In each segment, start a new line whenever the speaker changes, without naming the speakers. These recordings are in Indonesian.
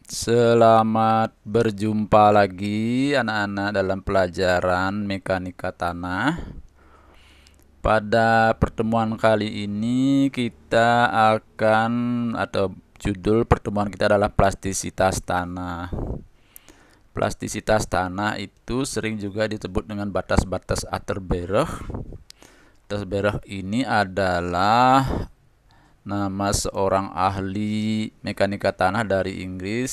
Selamat berjumpa lagi anak-anak dalam pelajaran mekanika tanah. Pada pertemuan kali ini kita akan atau judul pertemuan kita adalah plastisitas tanah. Plastisitas tanah itu sering juga disebut dengan batas-batas Atterberg. Atterberg ini adalah nama seorang ahli mekanika tanah dari Inggris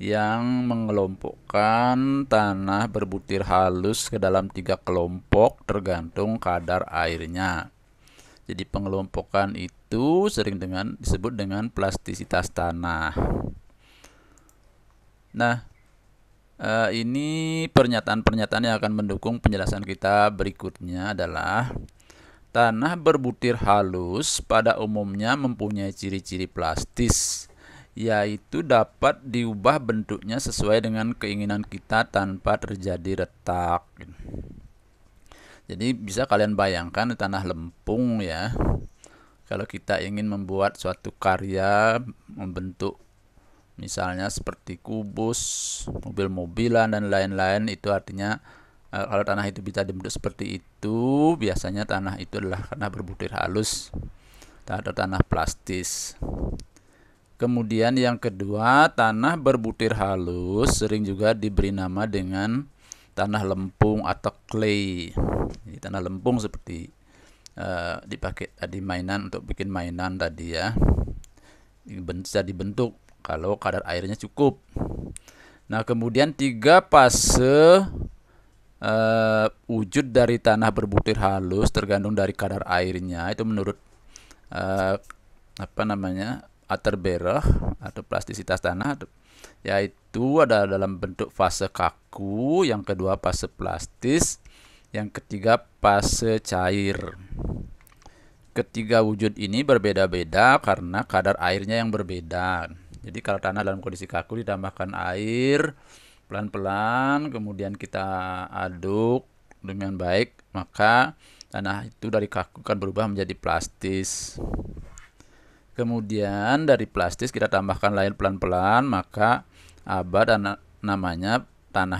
yang mengelompokkan tanah berbutir halus ke dalam 3 kelompok tergantung kadar airnya. Jadi pengelompokan itu sering disebut dengan plastisitas tanah. Nah, ini pernyataan-pernyataan yang akan mendukung penjelasan kita berikutnya adalah tanah berbutir halus pada umumnya mempunyai ciri-ciri plastis, yaitu dapat diubah bentuknya sesuai dengan keinginan kita tanpa terjadi retak. Jadi bisa kalian bayangkan tanah lempung ya. Kalau kita ingin membuat suatu karya membentuk misalnya seperti kubus, mobil-mobilan dan lain-lain, itu artinya kalau tanah itu bisa dibentuk seperti itu, biasanya tanah itu adalah tanah berbutir halus atau tanah plastis. Kemudian yang kedua, tanah berbutir halus sering juga diberi nama dengan tanah lempung atau clay. Jadi, tanah lempung seperti dipakai tadi mainan untuk bikin mainan tadi ya, bisa dibentuk kalau kadar airnya cukup. Nah, kemudian 3 fase wujud dari tanah berbutir halus tergantung dari kadar airnya itu menurut Atterberg atau plastisitas tanah, yaitu ada dalam bentuk fase kaku, yang kedua fase plastis, yang ketiga fase cair. Ketiga wujud ini berbeda-beda karena kadar airnya yang berbeda. Jadi kalau tanah dalam kondisi kaku ditambahkan air pelan-pelan, kemudian kita aduk dengan baik, maka tanah itu dari kaku akan berubah menjadi plastis. Kemudian dari plastis kita tambahkan air pelan-pelan, maka namanya tanah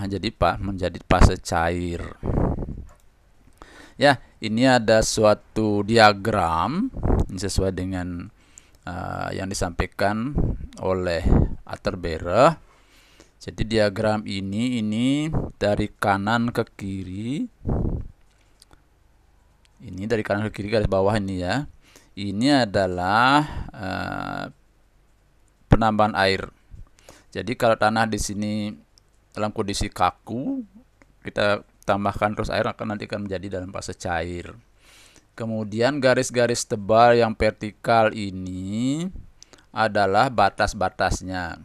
menjadi fase cair. Ya, ini ada suatu diagram sesuai dengan yang disampaikan oleh Atterberg. Jadi diagram ini dari kanan ke kiri. Ini dari kanan ke kiri garis bawah ini ya. Ini adalah penambahan air. Jadi kalau tanah di sini dalam kondisi kaku, kita tambahkan terus air nanti akan menjadi dalam fase cair. Kemudian garis-garis tebal yang vertikal ini adalah batas-batasnya.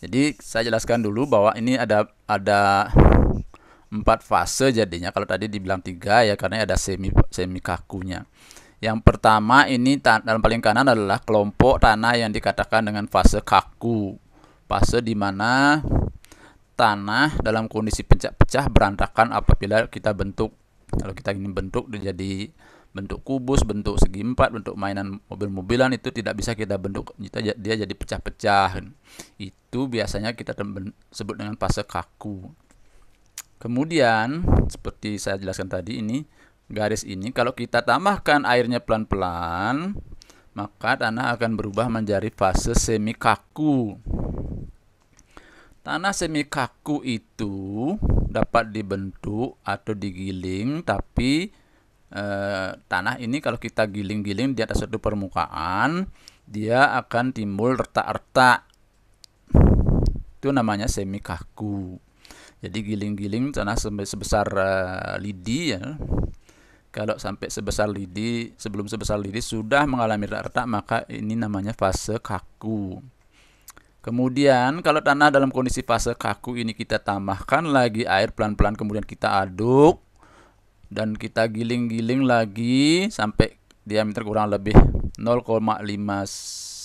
Jadi saya jelaskan dulu bahwa ini ada 4 fase jadinya. Kalau tadi dibilang 3 ya karena ada semi kakunya. Yang pertama ini dalam paling kanan adalah kelompok tanah yang dikatakan dengan fase kaku. Fase di mana tanah dalam kondisi pecah-pecah berantakan apabila kita bentuk. Kalau kita ingin bentuk jadi bentuk kubus, bentuk segi empat, bentuk mainan mobil-mobilan, itu tidak bisa kita bentuk, dia jadi pecah-pecah. Itu biasanya kita sebut dengan fase kaku. Kemudian seperti saya jelaskan tadi, ini garis ini kalau kita tambahkan airnya pelan-pelan, maka tanah akan berubah menjadi fase semi kaku. Tanah semi kaku itu dapat dibentuk atau digiling, tapi tanah ini kalau kita giling-giling di atas suatu permukaan, dia akan timbul retak-retak. Itu namanya semi kaku. Jadi giling-giling tanah sebesar lidi ya. Kalau sampai sebesar lidi, sebelum sebesar lidi sudah mengalami retak, maka ini namanya fase kaku. Kemudian kalau tanah dalam kondisi fase kaku ini kita tambahkan lagi air pelan-pelan, kemudian kita aduk dan kita giling-giling lagi sampai diameter kurang lebih 0,5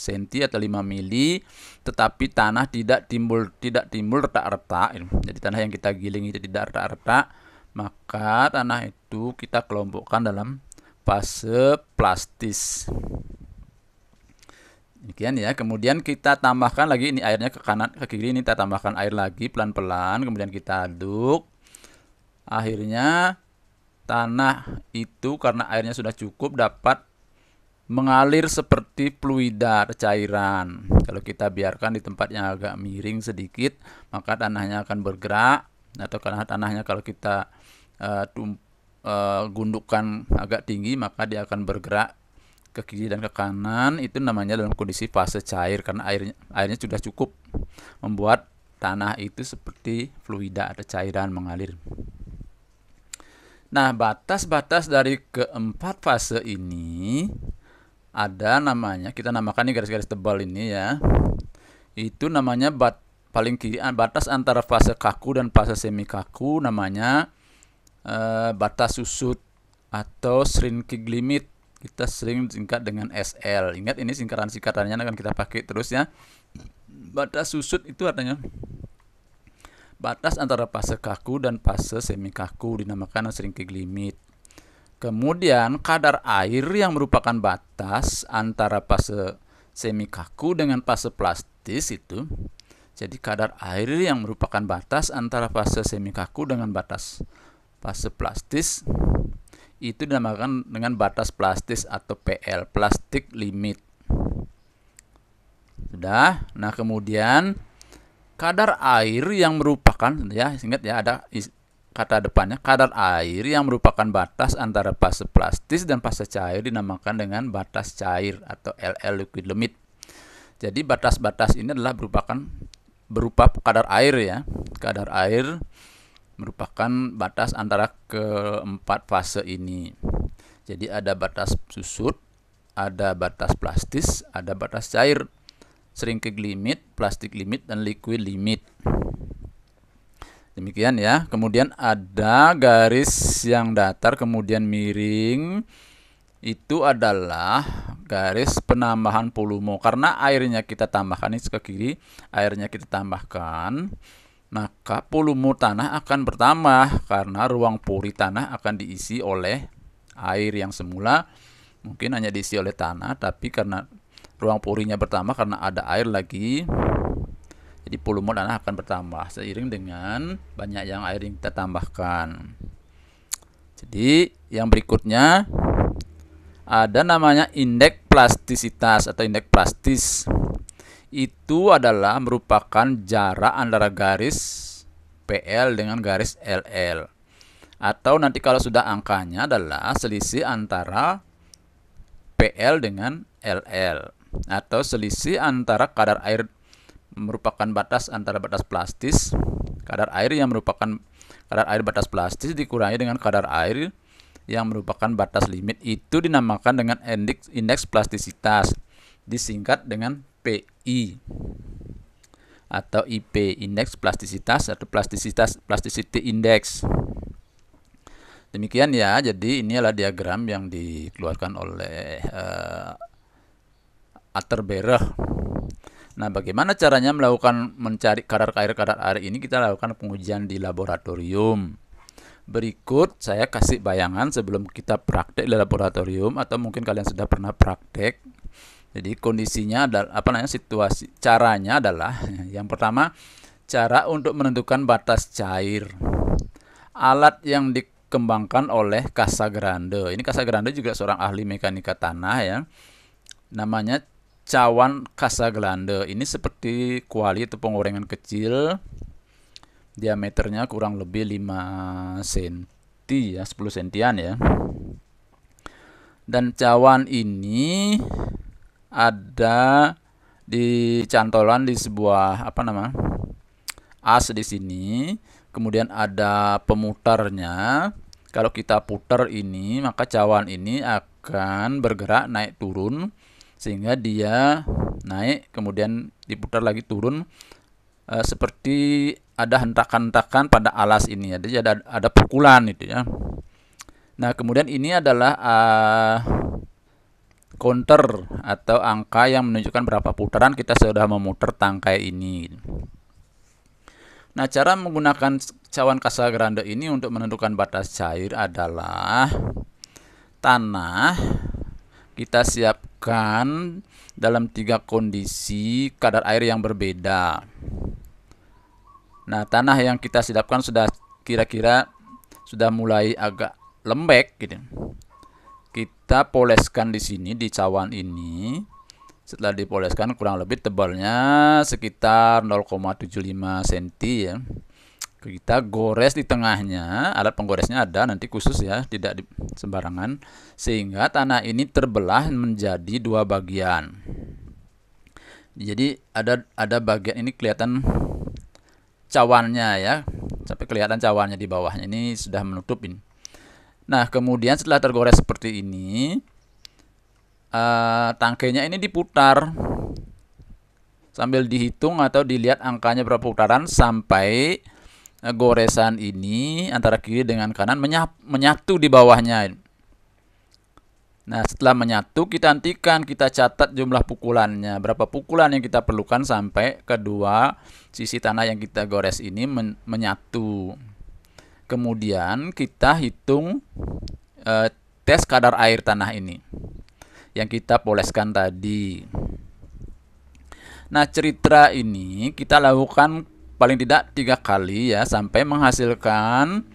cm atau 5 mili, tetapi tanah tidak timbul retak-retak. Jadi tanah yang kita giling itu tidak retak-retak, maka tanah itu kita kelompokkan dalam fase plastis. Demikian ya. Kemudian kita tambahkan lagi ini airnya ke kanan ke kiri, ini kita tambahkan air lagi pelan-pelan, kemudian kita aduk. Akhirnya tanah itu karena airnya sudah cukup dapat mengalir seperti fluida cairan. Kalau kita biarkan di tempat yang agak miring sedikit, maka tanahnya akan bergerak, atau karena tanahnya kalau kita gundukkan agak tinggi, maka dia akan bergerak ke kiri dan ke kanan. Itu namanya dalam kondisi fase cair, karena airnya sudah cukup membuat tanah itu seperti fluida atau cairan mengalir. Nah, batas-batas dari keempat fase ini ada namanya, kita namakan ini garis-garis tebal ini ya. Itu namanya paling kiri, batas antara fase kaku dan fase semi kaku namanya batas susut atau shrinking limit. Kita sering singkat dengan SL. Ingat, ini singkatan-singkatannya akan kita pakai terus ya. Batas susut itu artinya batas antara fase kaku dan fase semi kaku, dinamakan shrinking limit. Kemudian kadar air yang merupakan batas antara fase semi kaku dengan fase plastis itu. Jadi kadar air yang merupakan batas antara fase semi kaku dengan batas fase plastis itu dinamakan dengan batas plastis atau PL, plastic limit. Sudah. Nah, kemudian kadar air yang merupakan, ya ingat ya, ada kata depannya, kadar air yang merupakan batas antara fase plastis dan fase cair dinamakan dengan batas cair atau LL, liquid limit. Jadi batas-batas ini adalah berupa kadar air ya. Kadar air merupakan batas antara keempat fase ini. Jadi ada batas susut, ada batas plastis, ada batas cair, shrinking limit, plastic limit, dan liquid limit. Demikian ya. Kemudian ada garis yang datar kemudian miring. Itu adalah garis penambahan volume. Karena airnya kita tambahkan, ini ke kiri, airnya kita tambahkan, maka volume tanah akan bertambah karena ruang pori tanah akan diisi oleh air yang semula mungkin hanya diisi oleh tanah, tapi karena ruang porinya bertambah karena ada air lagi, jadi volume tanah akan bertambah seiring dengan banyak yang air yang kita tambahkan. Jadi yang berikutnya ada namanya indeks plastisitas atau indeks plastis. Itu adalah merupakan jarak antara garis PL dengan garis LL. Atau nanti kalau sudah angkanya adalah selisih antara PL dengan LL. Atau selisih antara kadar air merupakan batas antara batas plastis. Kadar air yang merupakan kadar air batas plastis dikurangi dengan kadar air yang merupakan batas limit. Itu dinamakan dengan indeks plastisitas. Disingkat dengan PI atau IP, indeks plastisitas atau plasticity index. Demikian ya. Jadi ini adalah diagram yang dikeluarkan oleh Atterberg. Nah, bagaimana caranya mencari kadar air ini? Kita lakukan pengujian di laboratorium. Berikut saya kasih bayangan sebelum kita praktek di laboratorium, atau mungkin kalian sudah pernah praktek. Jadi kondisinya adalah caranya adalah yang pertama, cara untuk menentukan batas cair. Alat yang dikembangkan oleh Casagrande. Ini Casagrande juga seorang ahli mekanika tanah ya. Namanya cawan Casagrande. Ini seperti kuali atau penggorengan kecil. Diameternya kurang lebih 5 cm ya, 10 sentian ya. Dan cawan ini ada di cantolan di sebuah as di sini. Kemudian ada pemutarnya. Kalau kita putar ini, maka cawan ini akan bergerak naik turun sehingga dia naik kemudian diputar lagi turun, seperti ada hentakan-hentakan pada alas ini. Jadi ada pukulan itu ya. Nah, kemudian ini adalah counter atau angka yang menunjukkan berapa putaran kita sudah memutar tangkai ini. Nah, cara menggunakan cawan Casagrande ini untuk menentukan batas cair adalah tanah kita siapkan dalam 3 kondisi kadar air yang berbeda. Nah, tanah yang kita siapkan sudah kira-kira sudah mulai agak lembek gitu. Kita poleskan di sini di cawan ini. Setelah dipoleskan kurang lebih tebalnya sekitar 0,75 cm ya. Kita gores di tengahnya, alat penggoresnya ada nanti khusus ya, tidak sembarangan, sehingga tanah ini terbelah menjadi 2 bagian. Jadi ada bagian ini kelihatan cawannya ya, sampai kelihatan cawannya di bawahnya ini sudah menutup ini. Nah, kemudian setelah tergores seperti ini, tangkainya ini diputar sambil dihitung atau dilihat angkanya berapa putaran sampai goresan ini antara kiri dengan kanan menyatu di bawahnya. Nah, setelah menyatu kita hentikan, kita catat jumlah pukulannya, berapa pukulan yang kita perlukan sampai kedua sisi tanah yang kita gores ini menyatu. Kemudian kita hitung tes kadar air tanah ini yang kita poleskan tadi. Nah, cerita ini kita lakukan paling tidak 3 kali ya, sampai menghasilkan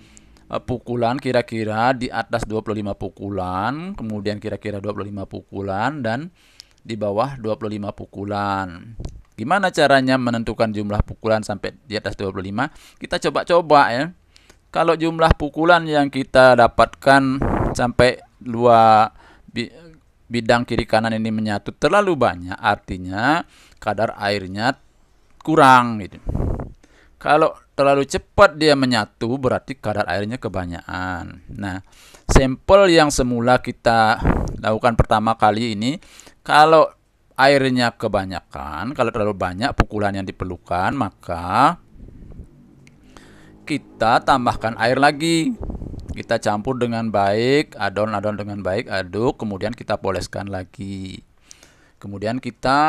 pukulan kira-kira di atas 25 pukulan, kemudian kira-kira 25 pukulan, dan di bawah 25 pukulan. Gimana caranya menentukan jumlah pukulan sampai di atas 25? Kita coba-coba ya. Kalau jumlah pukulan yang kita dapatkan sampai 2 bidang kiri kanan ini menyatu terlalu banyak, artinya kadar airnya kurang gitu. Kalau terlalu cepat dia menyatu, berarti kadar airnya kebanyakan. Nah, sampel yang semula kita lakukan pertama kali ini, kalau airnya kebanyakan, kalau terlalu banyak pukulan yang diperlukan, maka kita tambahkan air lagi. Kita campur dengan baik, adon-adon dengan baik, aduk, kemudian kita poleskan lagi. Kemudian kita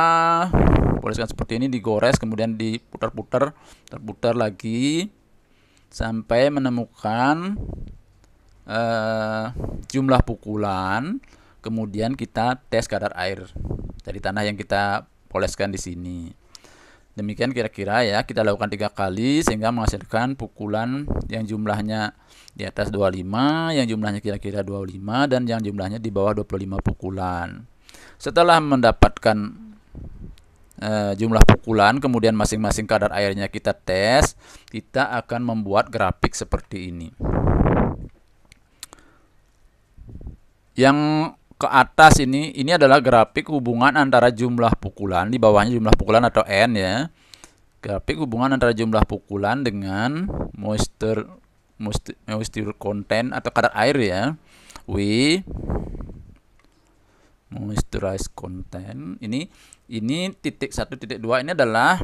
poleskan seperti ini, digores, kemudian diputar-putar, terputar lagi sampai menemukan jumlah pukulan. Kemudian kita tes kadar air dari tanah yang kita poleskan di sini. Demikian kira-kira ya, kita lakukan 3 kali sehingga menghasilkan pukulan yang jumlahnya di atas 25, yang jumlahnya kira-kira 25, dan yang jumlahnya di bawah 25 pukulan. Setelah mendapatkan jumlah pukulan, kemudian masing-masing kadar airnya kita tes, kita akan membuat grafik seperti ini. Yang ke atas ini adalah grafik hubungan antara jumlah pukulan, di bawahnya jumlah pukulan atau N ya. Grafik hubungan antara jumlah pukulan dengan moisture content atau kadar air ya. Moisturized content. Ini titik 1, titik 2 ini adalah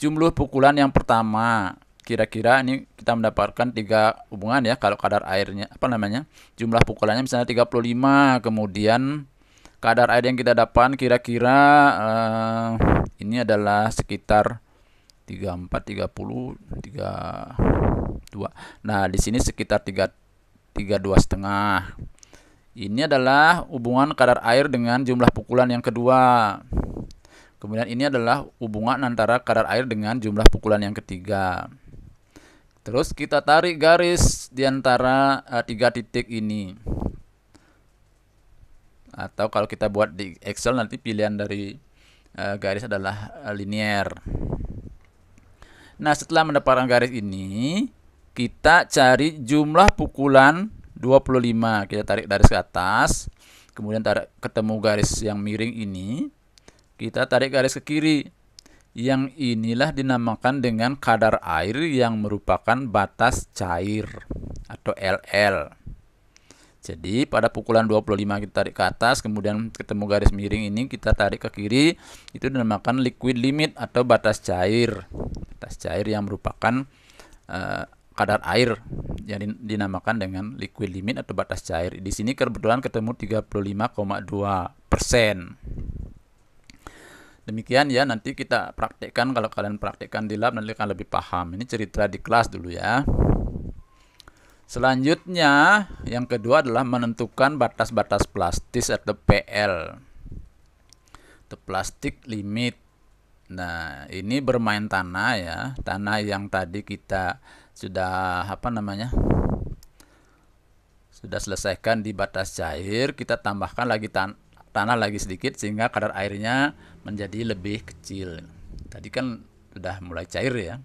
jumlah pukulan yang pertama. Kira-kira ini kita mendapatkan 3 hubungan ya. Kalau kadar airnya jumlah pukulannya misalnya 35, kemudian kadar air yang kita dapat kira-kira ini adalah sekitar 34, 30, 32. Nah, di sini sekitar 32,5. Ini adalah hubungan kadar air dengan jumlah pukulan yang kedua. Kemudian ini adalah hubungan antara kadar air dengan jumlah pukulan yang ketiga. Terus kita tarik garis di antara 3 titik ini. Atau kalau kita buat di Excel nanti pilihan dari garis adalah linear. Nah, setelah mendapatkan garis ini, kita cari jumlah pukulan 25. Kita tarik garis ke atas, kemudian ketemu garis yang miring ini, kita tarik garis ke kiri. Yang inilah dinamakan dengan kadar air yang merupakan batas cair atau LL. Jadi pada pukulan 25 kita tarik ke atas, kemudian ketemu garis miring ini kita tarik ke kiri, itu dinamakan liquid limit atau batas cair. Batas cair yang merupakan kadar air yang dinamakan dengan liquid limit atau batas cair. Di sini kebetulan ketemu 35,2%. Demikian ya, nanti kita praktekkan. Kalau kalian praktekkan di lab nanti akan lebih paham. Ini cerita di kelas dulu ya. Selanjutnya, yang kedua adalah menentukan batas-batas plastis atau PL, atau plastic limit. Nah, ini bermain tanah ya, tanah yang tadi kita sudah sudah selesaikan di batas cair, kita tambahkan lagi tanah lagi sedikit sehingga kadar airnya menjadi lebih kecil. Tadi kan sudah mulai cair ya.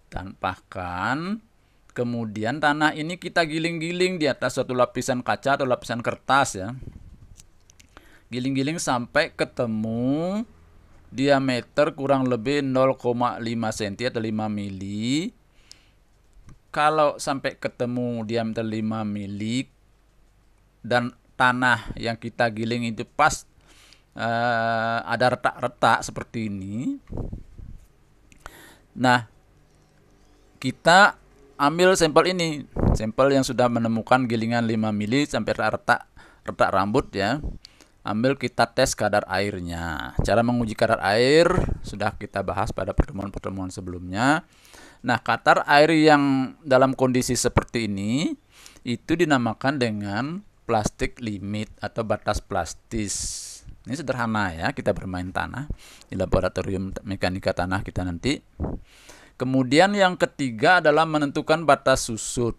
Tambahkan, kemudian tanah ini kita giling-giling di atas suatu lapisan kaca atau lapisan kertas ya. Giling-giling sampai ketemu diameter kurang lebih 0,5 cm atau 5 mili. Kalau sampai ketemu diameter 5 mili dan tanah yang kita giling itu pas ada retak-retak seperti ini, nah kita ambil sampel ini, sampel yang sudah menemukan gilingan 5 mili sampai retak rambut ya. Ambil, kita tes kadar airnya. Cara menguji kadar air sudah kita bahas pada pertemuan-pertemuan sebelumnya. Nah, kadar air yang dalam kondisi seperti ini itu dinamakan dengan plastic limit atau batas plastis. Ini sederhana ya, kita bermain tanah di laboratorium mekanika tanah kita nanti. Kemudian yang ketiga adalah menentukan batas susut.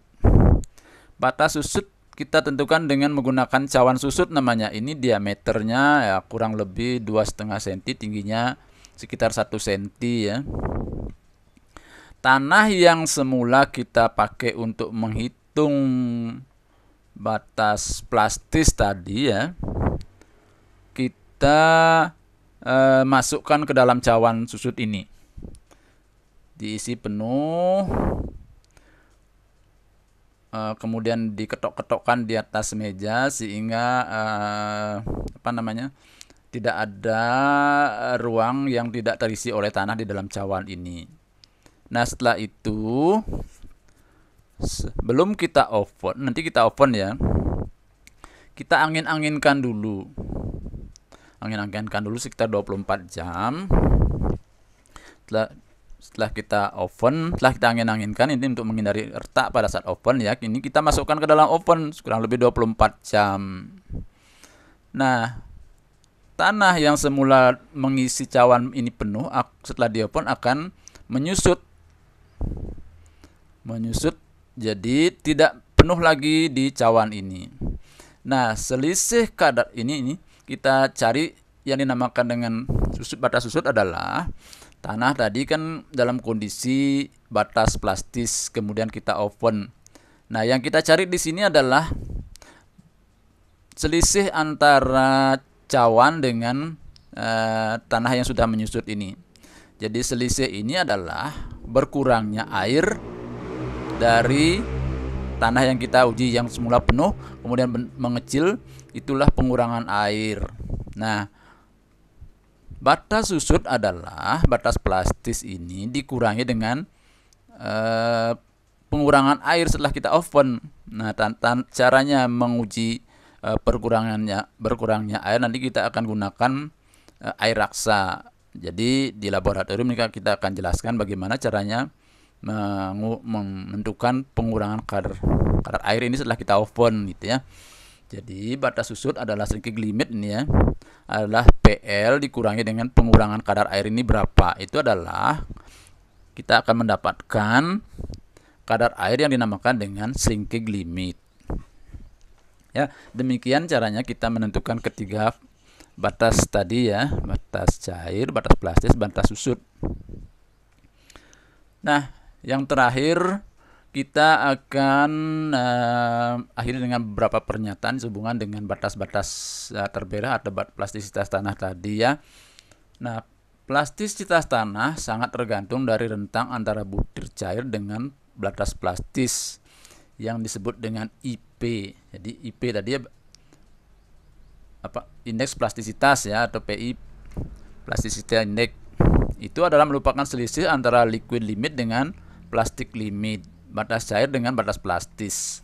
Batas susut kita tentukan dengan menggunakan cawan susut namanya. Ini diameternya ya kurang lebih 2,5 cm, tingginya sekitar 1 cm ya. Tanah yang semula kita pakai untuk menghitung batas plastis tadi ya, kita masukkan ke dalam cawan susut ini. Diisi penuh, kemudian diketok-ketokkan di atas meja sehingga tidak ada ruang yang tidak terisi oleh tanah di dalam cawan ini. Nah, setelah itu sebelum kita oven, nanti kita oven ya, kita angin-anginkan dulu. Angin-anginkan dulu sekitar 24 jam. Setelah kita oven, setelah kita angin-anginkan ini untuk menghindari retak pada saat oven ya. Ini kita masukkan ke dalam oven kurang lebih 24 jam. Nah, tanah yang semula mengisi cawan ini penuh setelah di oven akan menyusut. Jadi tidak penuh lagi di cawan ini. Nah, selisih kadar ini kita cari yang dinamakan dengan batas susut adalah tanah tadi kan dalam kondisi batas plastis, kemudian kita oven. Nah, yang kita cari di sini adalah selisih antara cawan dengan tanah yang sudah menyusut ini. Jadi selisih ini adalah berkurangnya air dari tanah yang kita uji yang semula penuh kemudian mengecil, itulah pengurangan air. Nah, batas susut adalah batas plastis ini dikurangi dengan pengurangan air setelah kita oven. Nah, caranya menguji berkurangnya air nanti kita akan gunakan air raksa. Jadi di laboratorium ini kita akan jelaskan bagaimana caranya menentukan pengurangan kadar air ini setelah kita oven gitu ya. Jadi batas susut adalah shrinking limit ini ya, adalah PL dikurangi dengan pengurangan kadar air ini berapa. Itu adalah kita akan mendapatkan kadar air yang dinamakan dengan shrinking limit. Ya, demikian caranya kita menentukan ketiga batas tadi ya, batas cair, batas plastis, batas susut. Nah, yang terakhir kita akan akhiri dengan beberapa pernyataan sehubungan dengan batas-batas terbelah atau plastisitas tanah tadi ya. Nah, plastisitas tanah sangat tergantung dari rentang antara butir cair dengan batas plastis yang disebut dengan IP. Jadi IP tadi indeks plastisitas ya, atau PI, plasticity index. Itu adalah merupakan selisih antara liquid limit dengan plastic limit, batas cair dengan batas plastis.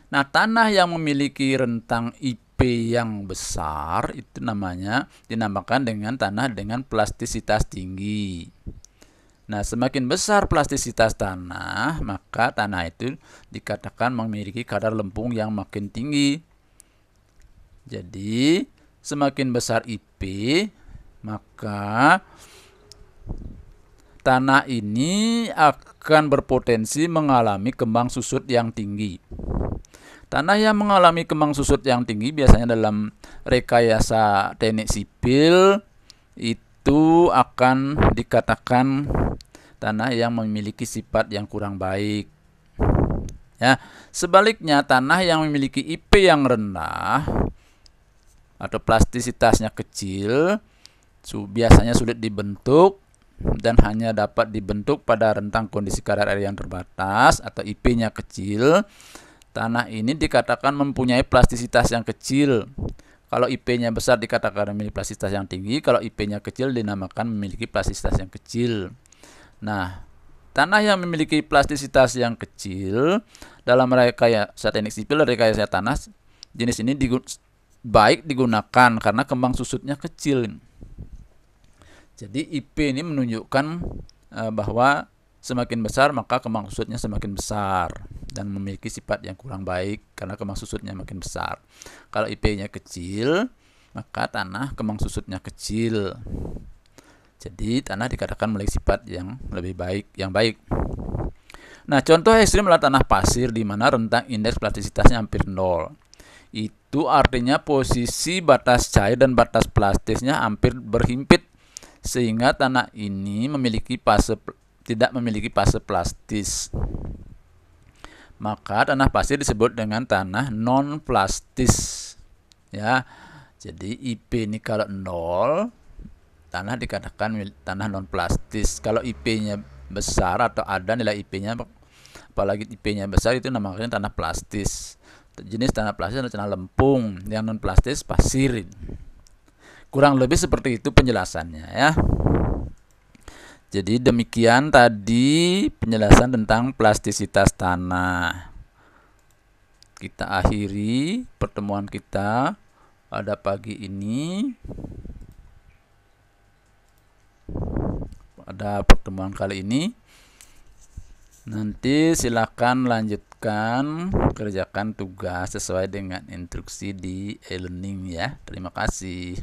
Nah, tanah yang memiliki rentang IP yang besar itu dinamakan dengan tanah dengan plastisitas tinggi. Nah, semakin besar plastisitas tanah, maka tanah itu dikatakan memiliki kadar lempung yang makin tinggi. Jadi, semakin besar IP, maka tanah ini akan berpotensi mengalami kembang susut yang tinggi. Tanah yang mengalami kembang susut yang tinggi biasanya dalam rekayasa teknik sipil itu akan dikatakan tanah yang memiliki sifat yang kurang baik. Ya, sebaliknya tanah yang memiliki IP yang rendah atau plastisitasnya kecil biasanya sulit dibentuk dan hanya dapat dibentuk pada rentang kondisi kadar air yang terbatas atau IP-nya kecil. Tanah ini dikatakan mempunyai plastisitas yang kecil. Kalau IP-nya besar dikatakan memiliki plastisitas yang tinggi, kalau IP-nya kecil dinamakan memiliki plastisitas yang kecil. Nah, tanah yang memiliki plastisitas yang kecil dalam rekayasa teknik sipil dan rekayasa tanah, jenis ini baik digunakan karena kembang susutnya kecil. Jadi IP ini menunjukkan bahwa semakin besar maka kembang susutnya semakin besar dan memiliki sifat yang kurang baik karena kembang susutnya makin besar. Kalau IP-nya kecil, maka tanah kembang susutnya kecil. Jadi tanah dikatakan memiliki sifat yang lebih baik, yang baik. Nah, contoh ekstrim adalah tanah pasir di mana rentang indeks plastisitasnya hampir 0. Itu artinya posisi batas cair dan batas plastisnya hampir berhimpit sehingga tanah ini tidak memiliki fase plastis. Maka tanah pasir disebut dengan tanah non plastis. Ya. Jadi IP ini kalau 0, tanah dikatakan tanah non plastis. Kalau IP-nya besar atau ada nilai IP-nya, apalagi IP-nya besar, itu namanya tanah plastis. Jenis tanah plastis adalah tanah lempung, yang non plastis pasir. Kurang lebih seperti itu penjelasannya ya. Jadi demikian tadi penjelasan tentang plastisitas tanah. Kita akhiri pertemuan kita pada pagi ini. Pada pertemuan kali ini. Nanti silakan lanjutkan kerjakan tugas sesuai dengan instruksi di e-learning ya. Terima kasih.